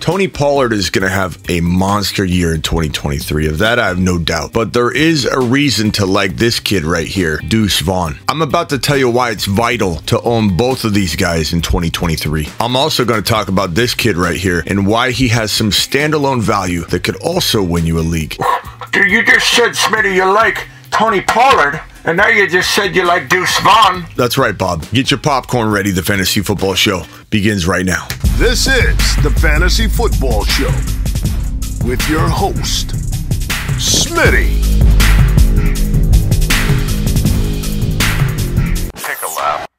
Tony Pollard is going to have a monster year in 2023. Of that, I have no doubt. But there is a reason to like this kid right here, Deuce Vaughn. I'm about to tell you why it's vital to own both of these guys in 2023. I'm also going to talk about this kid right here and why he has some standalone value that could also win you a league. You just said, Smitty, you like Tony Pollard, and now you just said you like Deuce Vaughn. That's right, Bob. Get your popcorn ready. The Fantasy Football Show begins right now. This is the Fantasy Football Show with your host, Smitty. Take a lap.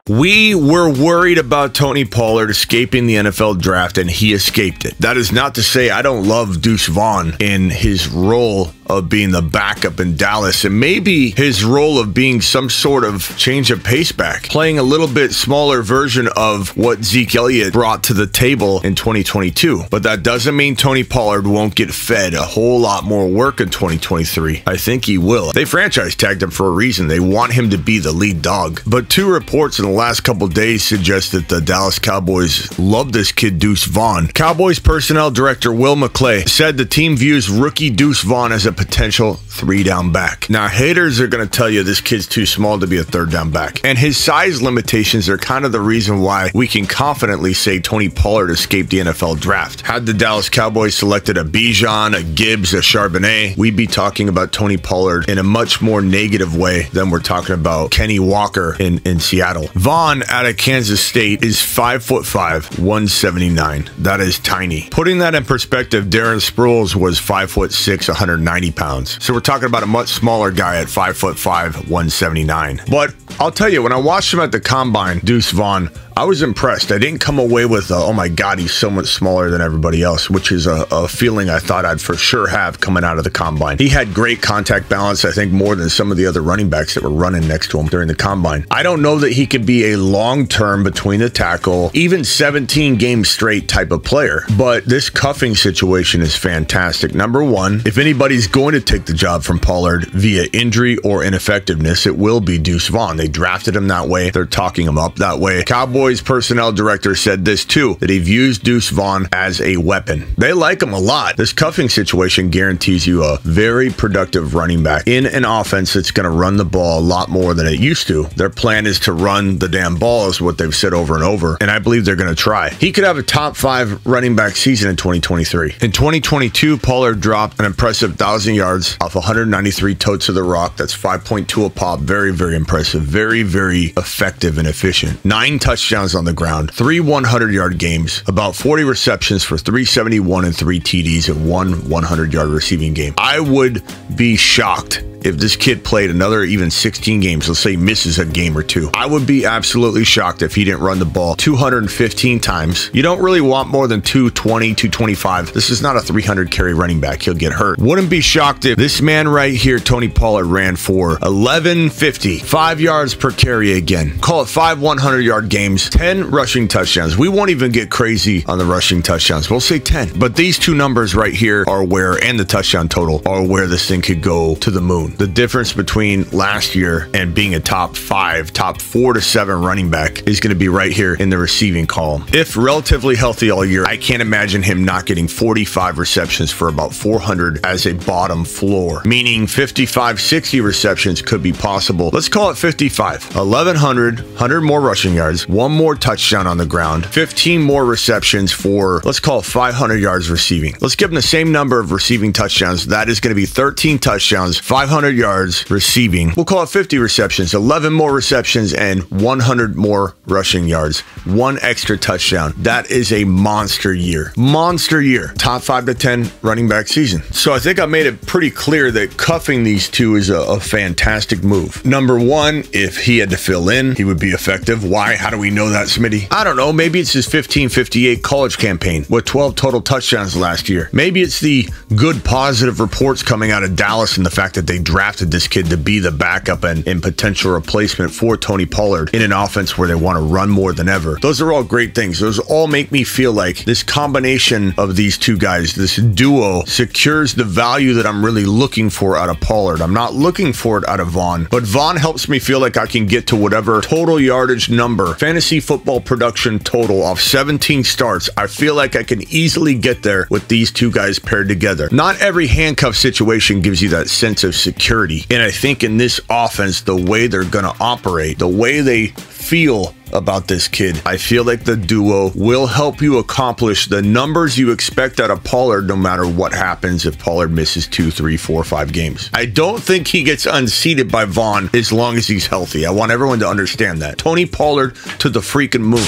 We were worried about Tony Pollard escaping the NFL draft, and he escaped it. That is not to say I don't love Deuce Vaughn in his role of being the backup in Dallas, and maybe his role of being some sort of change of pace back, playing a little bit smaller version of what Zeke Elliott brought to the table in 2022. But that doesn't mean Tony Pollard won't get fed a whole lot more work in 2023. I think he will. They franchise tagged him for a reason. They want him to be the lead dog. But two reports in the last couple days suggest that the Dallas Cowboys love this kid Deuce Vaughn. Cowboys personnel director Will McClay said the team views rookie Deuce Vaughn as a potential 3-down back. Now, haters are going to tell you this kid's too small to be a 3rd-down back, and his size limitations are kind of the reason why we can confidently say Tony Pollard escaped the NFL draft. Had the Dallas Cowboys selected a Bijan, a Gibbs, a Charbonnet, we'd be talking about Tony Pollard in a much more negative way than we're talking about Kenny Walker in Seattle. Vaughn out of Kansas State is 5'5", 179. That is tiny. Putting that in perspective, Darren Sproles was 5'6", 190 pounds. So we're talking about a much smaller guy at 5'5", 179. But I'll tell you, when I watched him at the Combine, Deuce Vaughn, I was impressed. I didn't come away with, oh my God, he's so much smaller than everybody else, which is a feeling I thought I'd for sure have coming out of the Combine. He had great contact balance, I think more than some of the other running backs that were running next to him during the Combine. I don't know that he could be a long-term between the tackle, even 17 games straight type of player, but this cuffing situation is fantastic. Number one, if anybody's going to take the job from Pollard via injury or ineffectiveness, it will be Deuce Vaughn. They drafted him that way. They're talking him up that way. Cowboys personnel director said this too, that he views Deuce Vaughn as a weapon. They like him a lot. This cuffing situation guarantees you a very productive running back in an offense that's going to run the ball a lot more than it used to. Their plan is to run the damn ball, is what they've said over and over, and I believe they're going to try. He could have a top 5 running back season in 2023. In 2022, Pollard dropped an impressive 1,000 yards off 193 totes of the rock. That's 5.2 a pop. Very, very impressive. Very, very effective and efficient. 9 touchdowns on the ground, 3 100-yard games, about 40 receptions for 371 and 3 TDs and 1 100-yard receiving game. I would be shocked if this kid played another even 16 games, let's say he misses a game or 2. I would be absolutely shocked if he didn't run the ball 215 times. You don't really want more than 220, 225. This is not a 300 carry running back. He'll get hurt. Wouldn't be shocked if this man right here, Tony Pollard, ran for 1150, 5 yards per carry again. Call it 5 100-yard games, 10 rushing touchdowns. We won't even get crazy on the rushing touchdowns. We'll say 10. But these two numbers right here are where, and the touchdown total, are where this thing could go to the moon. The difference between last year and being a top 5, top 4 to 7 running back is going to be right here in the receiving column. If relatively healthy all year, I can't imagine him not getting 45 receptions for about 400 as a bottom floor, meaning 55, 60 receptions could be possible. Let's call it 55. 1,100, 100 more rushing yards, 1 more touchdown on the ground, 15 more receptions for, let's call it 500 yards receiving. Let's give him the same number of receiving touchdowns. That is going to be 13 touchdowns, 500 yards receiving. We'll call it 50 receptions, 11 more receptions, and 100 more rushing yards. 1 extra touchdown. That is a monster year. Monster year. Top 5 to 10 running back season. So I think I made it pretty clear that cuffing these two is a fantastic move. Number one, if he had to fill in, he would be effective. Why? How do we know that, Smitty? I don't know. Maybe it's his 1558 college campaign with 12 total touchdowns last year. Maybe it's the good positive reports coming out of Dallas and the fact that they drafted this kid to be the backup and potential replacement for Tony Pollard in an offense where they want to run more than ever. Those are all great things. Those all make me feel like this combination of these two guys, this duo, secures the value that I'm really looking for out of Pollard. I'm not looking for it out of Vaughn, but Vaughn helps me feel like I can get to whatever total yardage number, fantasy football production total off 17 starts. I feel like I can easily get there with these two guys paired together. Not every handcuff situation gives you that sense of security. And I think in this offense, the way they're going to operate, the way they feel about this kid, I feel like the duo will help you accomplish the numbers you expect out of Pollard no matter what happens if Pollard misses 2, 3, 4, 5 games. I don't think he gets unseated by Vaughn as long as he's healthy. I want everyone to understand that. Tony Pollard to the freaking moon.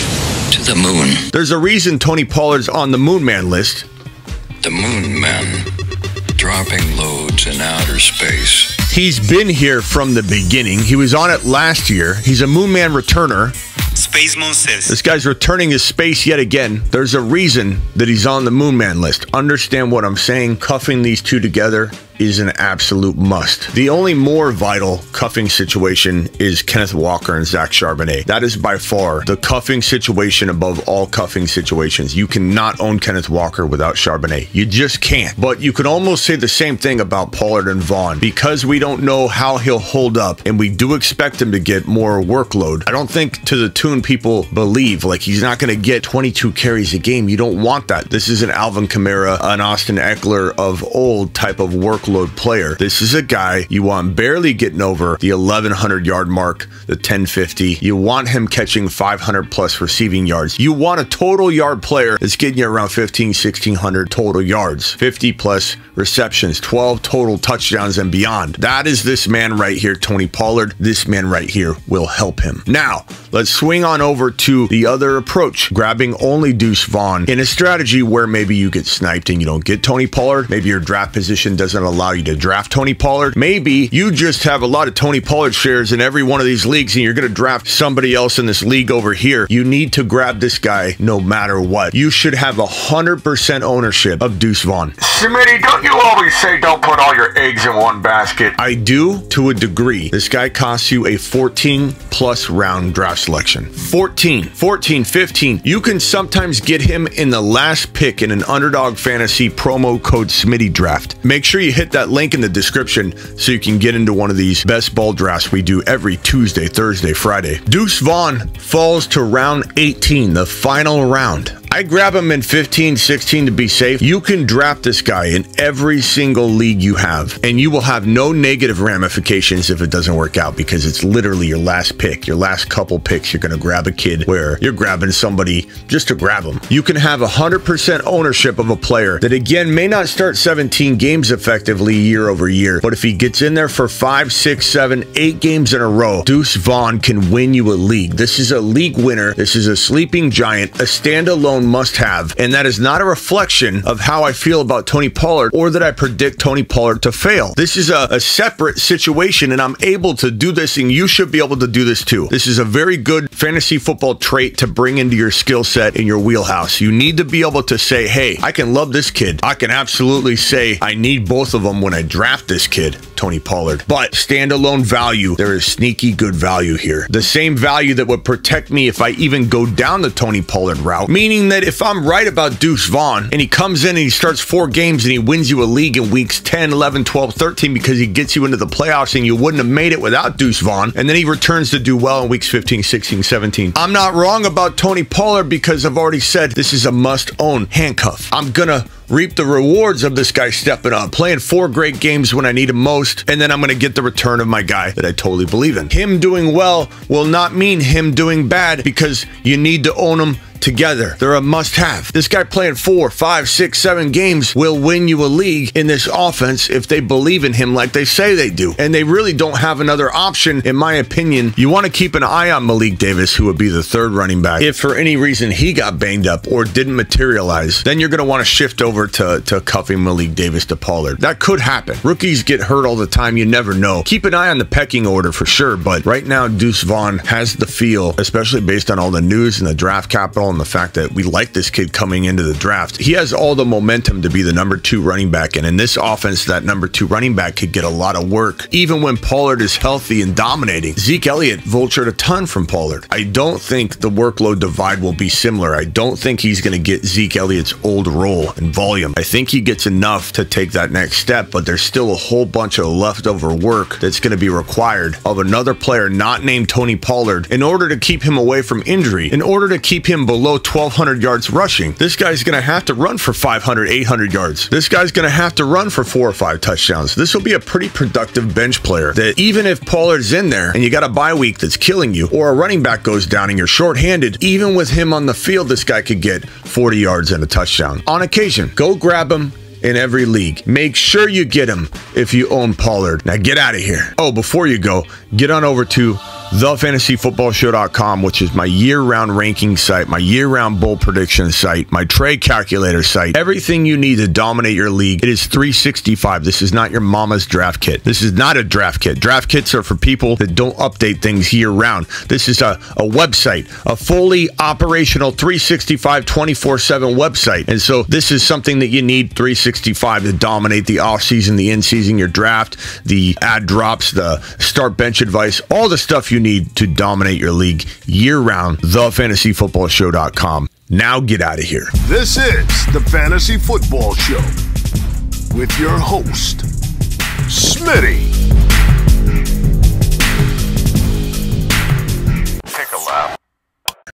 To the moon. There's a reason Tony Pollard's on the Moon Man list. The Moon Man. Dropping loads in outer space. He's been here from the beginning. He was on it last year. He's a Moon Man returner. Space Moon says. This guy's returning his space yet again. There's a reason that he's on the Moon Man list. Understand what I'm saying? Cuffing these two together is an absolute must. The only more vital cuffing situation is Kenneth Walker and Zach Charbonnet. That is by far the cuffing situation above all cuffing situations. You cannot own Kenneth Walker without Charbonnet. You just can't. But you could almost say the same thing about Pollard and Vaughn. Because we don't know how he'll hold up, and we do expect him to get more workload, I don't think to the tune people believe. Like, he's not going to get 22 carries a game. You don't want that. This is an Alvin Kamara, an Austin Eckler of old type of workload player. This is a guy you want barely getting over the 1,100 yard mark, the 1,050. You want him catching 500 plus receiving yards. You want a total yard player that's getting you around 1,500, 1,600 total yards, 50 plus receptions, 12 total touchdowns and beyond. That is this man right here, Tony Pollard. This man right here will help him. Now, let's swing on over to the other approach, grabbing only Deuce Vaughn in a strategy where maybe you get sniped and you don't get Tony Pollard. Maybe your draft position doesn't allow you to draft Tony Pollard. Maybe you just have a lot of Tony Pollard shares in every one of these leagues and you're going to draft somebody else in this league over here. You need to grab this guy no matter what. You should have 100% ownership of Deuce Vaughn. Smitty, don't you always say don't put all your eggs in one basket? I do to a degree. This guy costs you a 14 plus round draft selection. 14, 15. You can sometimes get him in the last pick in an Underdog Fantasy promo code Smitty draft. Make sure you hit that link in the description so you can get into one of these best ball drafts we do every Tuesday, Thursday, Friday. Deuce Vaughn falls to round 18, the final round. I grab him in 15, 16 to be safe. You can draft this guy in every single league you have, and you will have no negative ramifications if it doesn't work out, because it's literally your last pick, your last couple picks. You're going to grab a kid where you're grabbing somebody just to grab him. You can have 100% ownership of a player that, again, may not start 17 games effectively year over year, but if he gets in there for 5, 6, 7, 8 games in a row, Deuce Vaughn can win you a league. This is a league winner. This is a sleeping giant, a standalone must-have, and that is not a reflection of how I feel about Tony Pollard or that I predict Tony Pollard to fail. This is a separate situation, and I'm able to do this, and you should be able to do this too. This is a very good fantasy football trait to bring into your skill set in your wheelhouse. You need to be able to say, hey, I can love this kid. I can absolutely say I need both of them when I draft this kid, Tony Pollard. But standalone value, there is sneaky good value here. The same value that would protect me if I even go down the Tony Pollard route, meaning that if I'm right about Deuce Vaughn and he comes in and he starts 4 games and he wins you a league in weeks 10, 11, 12, 13 because he gets you into the playoffs and you wouldn't have made it without Deuce Vaughn, and then he returns to do well in weeks 15, 16, 17. I'm not wrong about Tony Pollard because I've already said this is a must-own handcuff. I'm gonna reap the rewards of this guy stepping up, playing 4 great games when I need him most, and then I'm going to get the return of my guy that I totally believe in. Him doing well will not mean him doing bad, because you need to own him together. They're a must-have. This guy playing 4, 5, 6, 7 games will win you a league in this offense if they believe in him like they say they do. And they really don't have another option, in my opinion. You want to keep an eye on Malik Davis, who would be the 3rd running back. If for any reason he got banged up or didn't materialize, then you're going to want to shift over to cuffing Malik Davis to Pollard. That could happen. Rookies get hurt all the time. You never know. Keep an eye on the pecking order for sure, but right now Deuce Vaughn has the feel, especially based on all the news and the draft capital and the fact that we like this kid coming into the draft. He has all the momentum to be the number 2 running back, and in this offense, that number 2 running back could get a lot of work, even when Pollard is healthy and dominating. Zeke Elliott vultured a ton from Pollard. I don't think the workload divide will be similar. I don't think he's going to get Zeke Elliott's old role and volume. I think he gets enough to take that next step, but there's still a whole bunch of leftover work that's going to be required of another player not named Tony Pollard in order to keep him away from injury, in order to keep him below 1,200 yards rushing. This guy's going to have to run for 500, 800 yards. This guy's going to have to run for 4 or 5 touchdowns. This will be a pretty productive bench player that even if Pollard's in there and you got a bye week that's killing you, or a running back goes down and you're shorthanded, even with him on the field, this guy could get 40 yards and a touchdown. On occasion, go grab him in every league. Make sure you get him if you own Pollard. Now get out of here. Oh, before you go, get on over to thefantasyfootballshow.com, which is my year-round ranking site, my year-round bowl prediction site, my trade calculator site. Everything you need to dominate your league. It is 365. This is not your mama's draft kit. This is not a draft kit. Draft kits are for people that don't update things year-round. This is a website, a fully operational 365, 24/7 website. And so this is something that you need 365 to dominate the offseason, the in-season, your draft, the ad drops, the start bench advice, all the stuff you need to dominate your league year-round. thefantasyfootballshow.com. Now get out of here. This is the Fantasy Football Show with your host, Smitty.